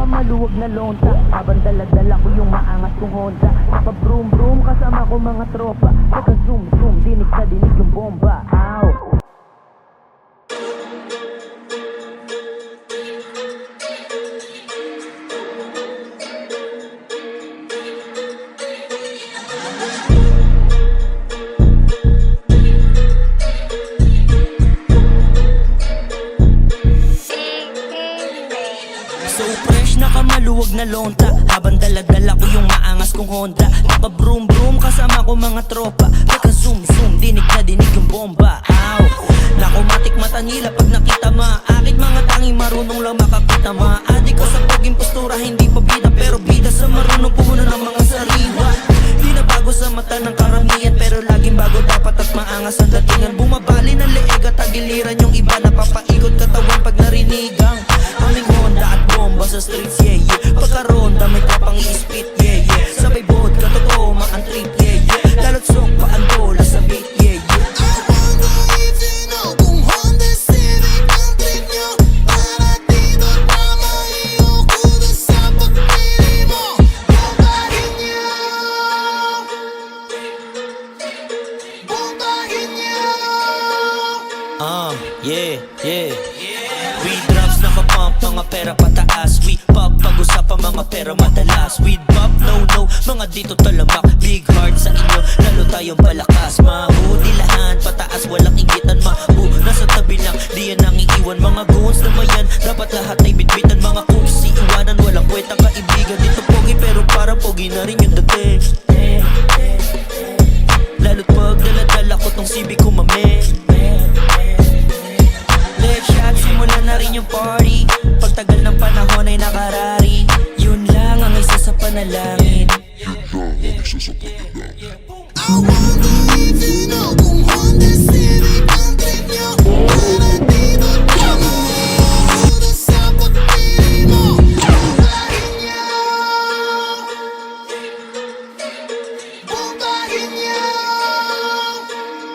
nakamaluwag na lonta, habang daladala ko yung maangas kong Honda. Naka-broom broom kasama ko mga tropa, naka-zoom zoom, dinig na dinig yung bomba. Ow! So fresh, nakamaluwag na lonta, habang daladala ko yung maangas kong Honda. Naka-broom broom kasama ko mga tropa, naka-zoom zoom, dinig na dinig yung bomba. Ow! Nakumatik mata nila pag nakita maakit, mga tanging marunong lang makakita. Maadik ko sa paging postura, hindi pa bida, pero bida sa marunong puhunan ng mga sariwa. Di na bago sa mata ng karamihan, pero laging bago dapat at maangas ang datingan. Bumabali ng leeg at tagiliran yung iba, napapaikot katawan pag narinigang aming Honda at bomba sa streets, yeah, yeah. Pagkaronda may kapang i-spit, yeah, yeah. Sabay vodka, totoo, maan trip, yeah, yeah. Lalo't sok pa ang dola sa beat, yeah, yeah. Yeah, yeah. Weed drops nakapump, mga pera pataas. Weed pop, pag-usapan mga pera madalas. Weed pop, no, no, mga dito talamak. Big heart sa inyo, lalo tayong palakas. Mahudilahan, pataas, walang inggitan. Nasa tabi lang, di yan ang iiwan. Mga goons na mayan, dapat lahat ay bitbitan. Mga cooks, iiwanan, walang kwentang kaibigan. Dito pogi, pero parang pogi na rin yung dating. Lalo't pag daladala ko tong CB ko mame. Let's shot, simulan na rin yung party. Pagtagal ng panahon ay nakarari. Yun lang ang isa sa panalangin. Yun lang ang isa sa panalangin.